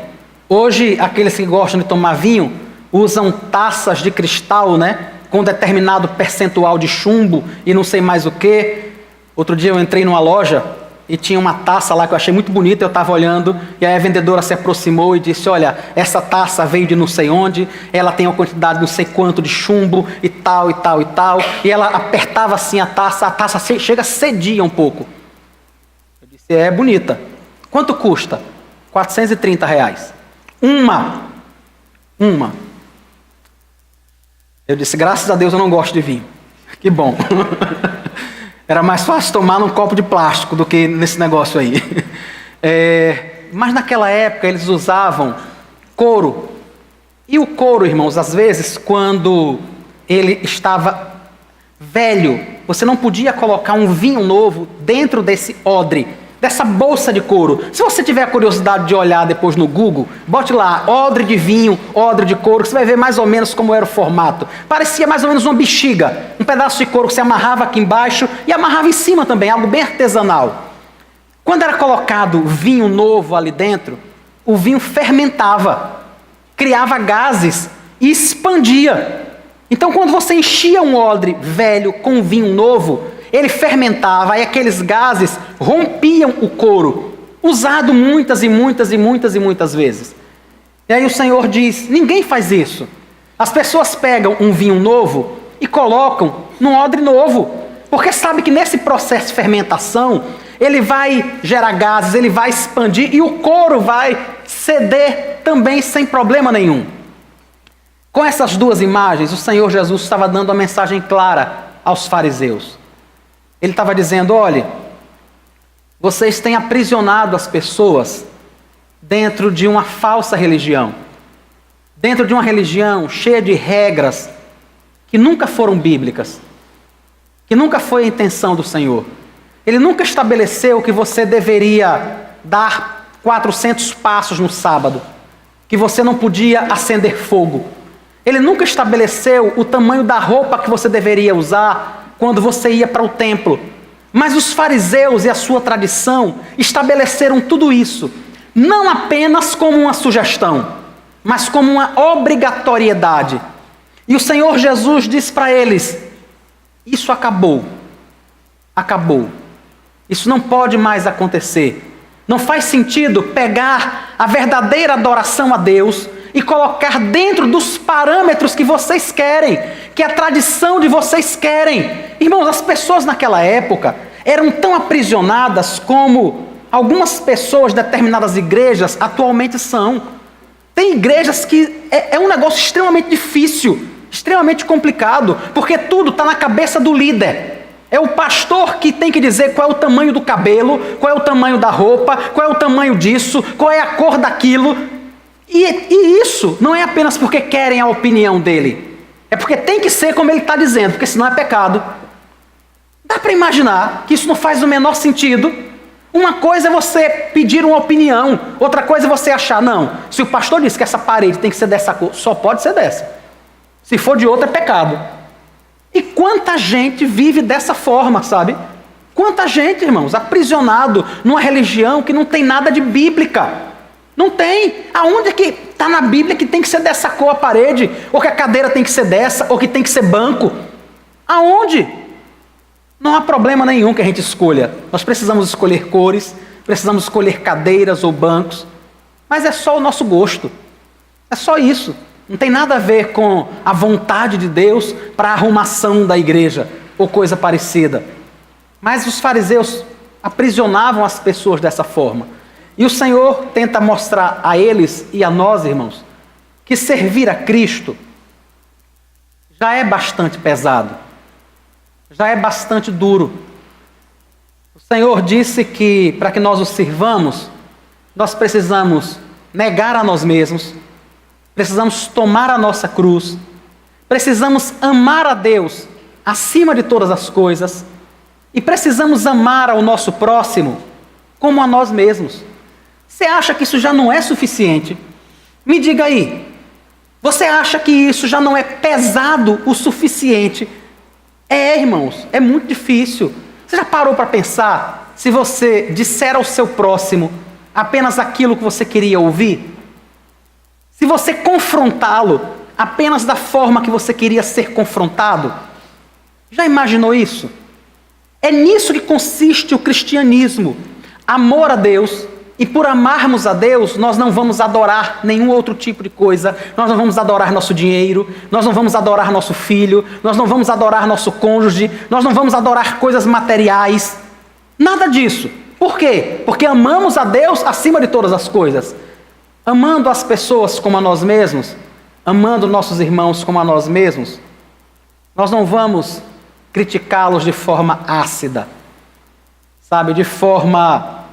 Hoje, aqueles que gostam de tomar vinho usam taças de cristal, né, com determinado percentual de chumbo e não sei mais o que. Outro dia eu entrei numa loja e tinha uma taça lá que eu achei muito bonita, eu estava olhando, e aí a vendedora se aproximou e disse: olha, essa taça veio de não sei onde, ela tem uma quantidade de não sei quanto de chumbo, e tal, e tal, e tal. E ela apertava assim a taça chega a cedia um pouco. Eu disse: é bonita. Quanto custa? R$430. Uma. Eu disse: graças a Deus eu não gosto de vinho. Que bom. Era mais fácil tomar num copo de plástico do que nesse negócio aí. Mas naquela época eles usavam couro. E o couro, irmãos, às vezes, quando ele estava velho, você não podia colocar um vinho novo dentro desse odre, dessa bolsa de couro. Se você tiver curiosidade de olhar depois no Google, bote lá, odre de vinho, odre de couro, que você vai ver mais ou menos como era o formato. Parecia mais ou menos uma bexiga, um pedaço de couro que você amarrava aqui embaixo e amarrava em cima também, algo bem artesanal. Quando era colocado vinho novo ali dentro, o vinho fermentava, criava gases e expandia. Então, quando você enchia um odre velho com vinho novo, ele fermentava e aqueles gases rompiam o couro, usado muitas e muitas e muitas e muitas vezes. E aí o Senhor diz: ninguém faz isso. As pessoas pegam um vinho novo e colocam num odre novo, porque sabe que nesse processo de fermentação, ele vai gerar gases, ele vai expandir e o couro vai ceder também sem problema nenhum. Com essas duas imagens, o Senhor Jesus estava dando uma mensagem clara aos fariseus. Ele estava dizendo: olha, vocês têm aprisionado as pessoas dentro de uma falsa religião, dentro de uma religião cheia de regras que nunca foram bíblicas, que nunca foi a intenção do Senhor. Ele nunca estabeleceu que você deveria dar 400 passos no sábado, que você não podia acender fogo. Ele nunca estabeleceu o tamanho da roupa que você deveria usar quando você ia para o templo. Mas os fariseus e a sua tradição estabeleceram tudo isso, não apenas como uma sugestão, mas como uma obrigatoriedade. E o Senhor Jesus disse para eles: isso acabou. Acabou. Isso não pode mais acontecer. Não faz sentido pegar a verdadeira adoração a Deus e colocar dentro dos parâmetros que vocês querem, que a tradição de vocês querem. Irmãos, as pessoas naquela época eram tão aprisionadas como algumas pessoas de determinadas igrejas atualmente são. Tem igrejas que é um negócio extremamente difícil, extremamente complicado, porque tudo está na cabeça do líder. É o pastor que tem que dizer qual é o tamanho do cabelo, qual é o tamanho da roupa, qual é o tamanho disso, qual é a cor daquilo. E isso não é apenas porque querem a opinião dele. É porque tem que ser como ele está dizendo, porque senão é pecado. Dá para imaginar que isso não faz o menor sentido? Uma coisa é você pedir uma opinião, outra coisa é você achar: não, se o pastor disse que essa parede tem que ser dessa cor, só pode ser dessa. Se for de outra é pecado. E quanta gente vive dessa forma, sabe? Quanta gente, irmãos, aprisionado numa religião que não tem nada de bíblica. Não tem. Aonde é que está na Bíblia que tem que ser dessa cor a parede? Ou que a cadeira tem que ser dessa? Ou que tem que ser banco? Aonde? Não há problema nenhum que a gente escolha. Nós precisamos escolher cores, precisamos escolher cadeiras ou bancos, mas é só o nosso gosto. É só isso. Não tem nada a ver com a vontade de Deus para a arrumação da igreja ou coisa parecida. Mas os fariseus aprisionavam as pessoas dessa forma. E o Senhor tenta mostrar a eles e a nós, irmãos, que servir a Cristo já é bastante pesado, já é bastante duro. O Senhor disse que para que nós o sirvamos, nós precisamos negar a nós mesmos, precisamos tomar a nossa cruz, precisamos amar a Deus acima de todas as coisas e precisamos amar ao nosso próximo como a nós mesmos. Você acha que isso já não é suficiente? Me diga aí, você acha que isso já não é pesado o suficiente? É, irmãos, é muito difícil. Você já parou para pensar se você disser ao seu próximo apenas aquilo que você queria ouvir? Se você confrontá-lo apenas da forma que você queria ser confrontado? Já imaginou isso? É nisso que consiste o cristianismo. Amor a Deus. E por amarmos a Deus, nós não vamos adorar nenhum outro tipo de coisa. Nós não vamos adorar nosso dinheiro, nós não vamos adorar nosso filho, nós não vamos adorar nosso cônjuge, nós não vamos adorar coisas materiais. Nada disso. Por quê? Porque amamos a Deus acima de todas as coisas. Amando as pessoas como a nós mesmos, amando nossos irmãos como a nós mesmos, nós não vamos criticá-los de forma ácida, sabe, de forma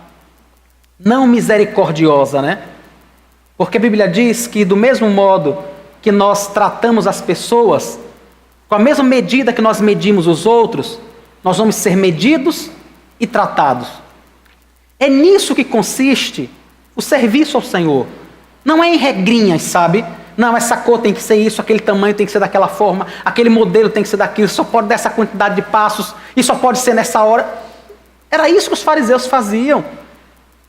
não misericordiosa, né? Porque a Bíblia diz que do mesmo modo que nós tratamos as pessoas, com a mesma medida que nós medimos os outros, nós vamos ser medidos e tratados. É nisso que consiste o serviço ao Senhor. Não é em regrinhas, sabe? Não, essa cor tem que ser isso, aquele tamanho tem que ser daquela forma, aquele modelo tem que ser daquilo, só pode dar essa quantidade de passos, e só pode ser nessa hora. Era isso que os fariseus faziam.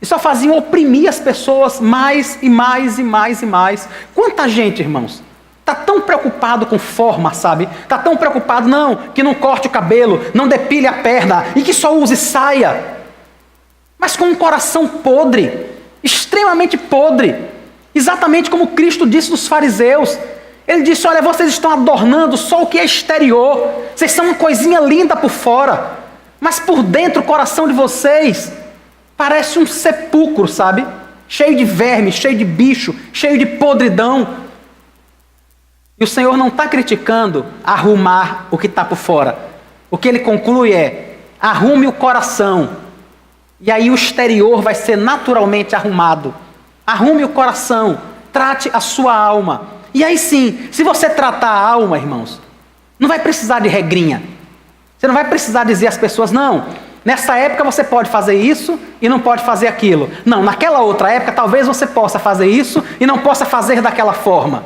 E só faziam oprimir as pessoas mais e mais e mais e mais. Quanta gente, irmãos, está tão preocupado com forma, sabe? Está tão preocupado, não, que não corte o cabelo, não depile a perna e que só use saia. Mas com um coração podre, extremamente podre. Exatamente como Cristo disse dos fariseus. Ele disse, olha, vocês estão adornando só o que é exterior. Vocês são uma coisinha linda por fora. Mas por dentro o coração de vocês parece um sepulcro, sabe? Cheio de verme, cheio de bicho, cheio de podridão. E o Senhor não está criticando arrumar o que está por fora. O que ele conclui é, arrume o coração. E aí o exterior vai ser naturalmente arrumado. Arrume o coração, trate a sua alma. E aí sim, se você tratar a alma, irmãos, não vai precisar de regrinha. Você não vai precisar dizer às pessoas, não, nessa época você pode fazer isso e não pode fazer aquilo. Não, naquela outra época talvez você possa fazer isso e não possa fazer daquela forma.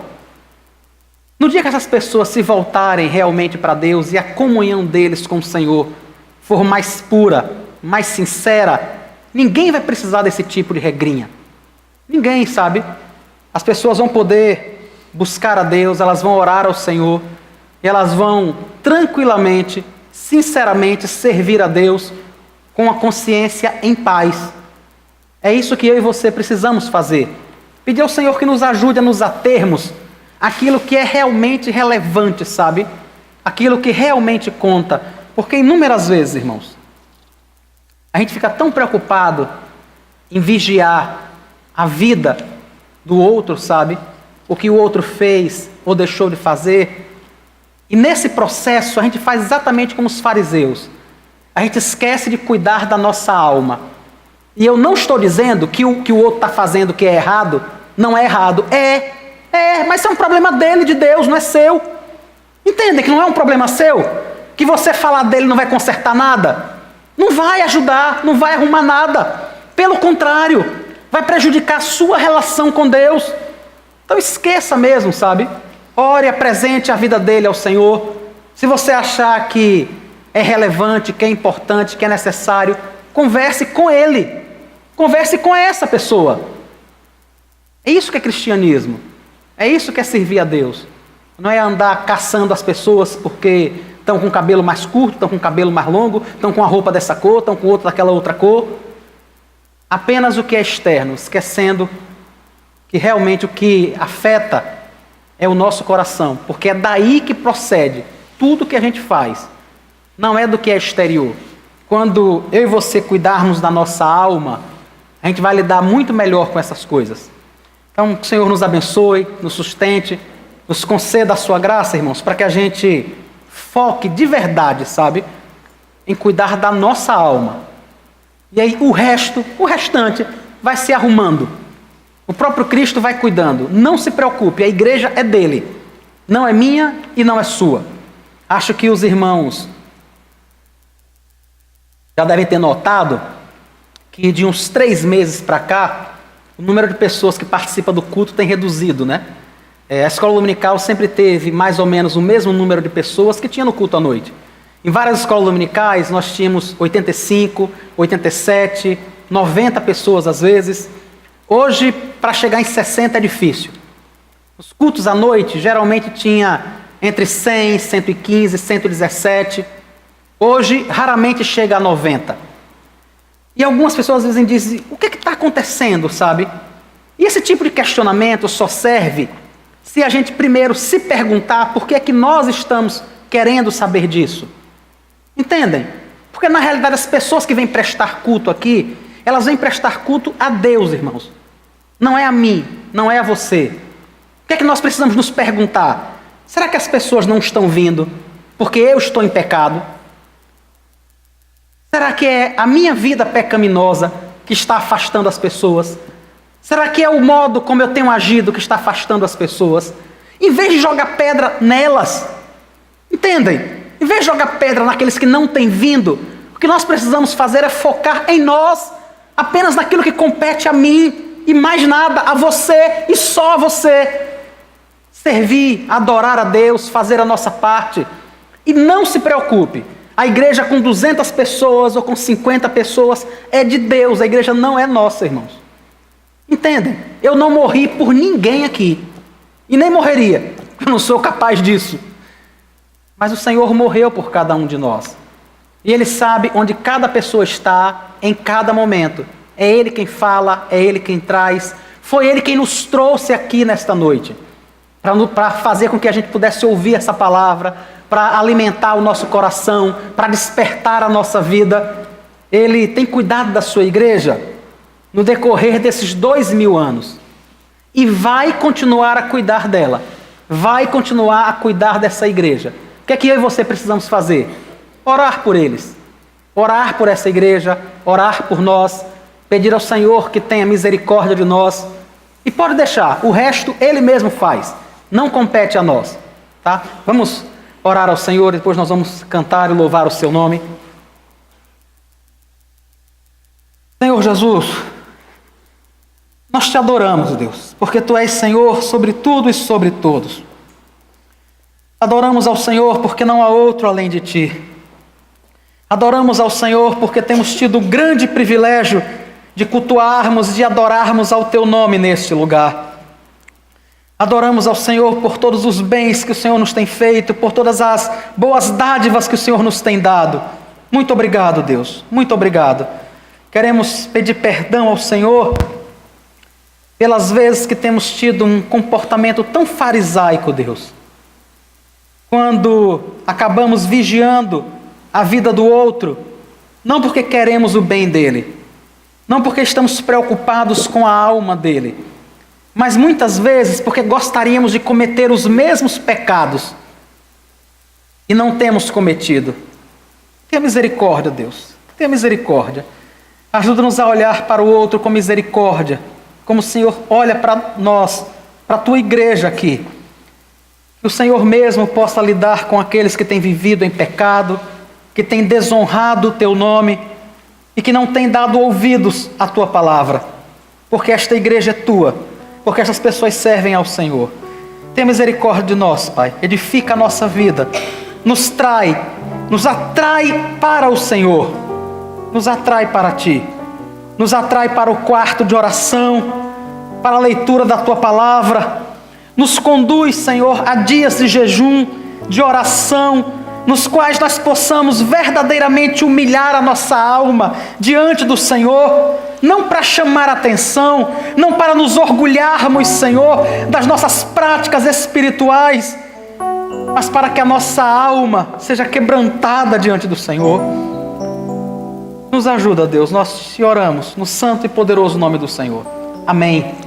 No dia que essas pessoas se voltarem realmente para Deus e a comunhão deles com o Senhor for mais pura, mais sincera, ninguém vai precisar desse tipo de regrinha. Ninguém, sabe? As pessoas vão poder buscar a Deus, elas vão orar ao Senhor, e elas vão tranquilamente, sinceramente servir a Deus com a consciência em paz. É isso que eu e você precisamos fazer. Pedir ao Senhor que nos ajude a nos atermos àquilo que é realmente relevante, sabe? Aquilo que realmente conta. Porque inúmeras vezes, irmãos, a gente fica tão preocupado em vigiar a vida do outro, sabe? O que o outro fez ou deixou de fazer. E nesse processo a gente faz exatamente como os fariseus. A gente esquece de cuidar da nossa alma. E eu não estou dizendo que o outro está fazendo que é errado, não é errado. Mas é um problema dele, de Deus, não é seu. Entende que não é um problema seu? Que você falar dele não vai consertar nada? Não vai ajudar, não vai arrumar nada. Pelo contrário, vai prejudicar a sua relação com Deus. Então esqueça mesmo, sabe? Ore, apresente a vida dele ao Senhor. Se você achar que é relevante, que é importante, que é necessário, converse com ele. Converse com essa pessoa. É isso que é cristianismo. É isso que é servir a Deus. Não é andar caçando as pessoas porque estão com o cabelo mais curto, estão com o cabelo mais longo, estão com a roupa dessa cor, estão com outra daquela outra cor. Apenas o que é externo, esquecendo que realmente o que afeta é o nosso coração, porque é daí que procede tudo que a gente faz, não é do que é exterior. Quando eu e você cuidarmos da nossa alma, a gente vai lidar muito melhor com essas coisas. Então, que o Senhor nos abençoe, nos sustente, nos conceda a sua graça, irmãos, para que a gente foque de verdade, sabe, em cuidar da nossa alma. E aí o restante vai se arrumando. O próprio Cristo vai cuidando. Não se preocupe, a igreja é dele. Não é minha e não é sua. Acho que os irmãos já devem ter notado que de uns 3 meses para cá, o número de pessoas que participam do culto tem reduzido, né? A escola dominical sempre teve mais ou menos o mesmo número de pessoas que tinha no culto à noite. Em várias escolas dominicais nós tínhamos 85, 87, 90 pessoas às vezes. Hoje, para chegar em 60 é difícil. Os cultos à noite geralmente tinha entre 100, 115, 117. Hoje, raramente chega a 90. E algumas pessoas às vezes dizem, o que está acontecendo, sabe? E esse tipo de questionamento só serve se a gente primeiro se perguntar por que é que nós estamos querendo saber disso. Entendem? Porque na realidade as pessoas que vêm prestar culto aqui, elas vêm prestar culto a Deus, irmãos. Não é a mim, não é a você. O que é que nós precisamos nos perguntar? Será que as pessoas não estão vindo porque eu estou em pecado? Será que é a minha vida pecaminosa que está afastando as pessoas? Será que é o modo como eu tenho agido que está afastando as pessoas? Em vez de jogar pedra nelas, entendem? Em vez de jogar pedra naqueles que não têm vindo, o que nós precisamos fazer é focar em nós, apenas naquilo que compete a mim, e mais nada, a você e só a você. Servir, adorar a Deus, fazer a nossa parte. E não se preocupe, a igreja com 200 pessoas ou com 50 pessoas é de Deus, a igreja não é nossa, irmãos. Entendem? Eu não morri por ninguém aqui, e nem morreria, eu não sou capaz disso. Mas o Senhor morreu por cada um de nós. E Ele sabe onde cada pessoa está, em cada momento. É Ele quem fala, é Ele quem traz. Foi Ele quem nos trouxe aqui nesta noite. Para fazer com que a gente pudesse ouvir essa palavra, para alimentar o nosso coração, para despertar a nossa vida. Ele tem cuidado da sua igreja no decorrer desses 2000 anos. E vai continuar a cuidar dela. Vai continuar a cuidar dessa igreja. O que é que eu e você precisamos fazer? Orar por eles. Orar por essa igreja, orar por nós, pedir ao Senhor que tenha misericórdia de nós. E pode deixar, o resto Ele mesmo faz. Não compete a nós. Tá? Vamos orar ao Senhor e depois nós vamos cantar e louvar o seu nome. Senhor Jesus, nós te adoramos, Deus, porque Tu és Senhor sobre tudo e sobre todos. Adoramos ao Senhor porque não há outro além de Ti. Adoramos ao Senhor porque temos tido o grande privilégio de cultuarmos, de adorarmos ao Teu nome neste lugar. Adoramos ao Senhor por todos os bens que o Senhor nos tem feito, por todas as boas dádivas que o Senhor nos tem dado. Muito obrigado, Deus, muito obrigado. Queremos pedir perdão ao Senhor pelas vezes que temos tido um comportamento tão farisaico, Deus. Quando acabamos vigiando a vida do outro, não porque queremos o bem dele, não porque estamos preocupados com a alma dele, mas muitas vezes porque gostaríamos de cometer os mesmos pecados e não temos cometido. Tenha misericórdia, Deus, tenha misericórdia. Ajuda-nos a olhar para o outro com misericórdia, como o Senhor olha para nós, para a Tua igreja aqui. Que o Senhor mesmo possa lidar com aqueles que têm vivido em pecado, que têm desonrado o Teu nome e que não têm dado ouvidos à Tua palavra, porque esta igreja é Tua, porque estas pessoas servem ao Senhor. Tenha misericórdia de nós, Pai, edifica a nossa vida, nos atrai para o Senhor, nos atrai para Ti, nos atrai para o quarto de oração, para a leitura da Tua palavra. Nos conduz, Senhor, a dias de jejum, de oração, nos quais nós possamos verdadeiramente humilhar a nossa alma diante do Senhor, não para chamar atenção, não para nos orgulharmos, Senhor, das nossas práticas espirituais, mas para que a nossa alma seja quebrantada diante do Senhor. Nos ajuda, Deus, nós te oramos no santo e poderoso nome do Senhor. Amém.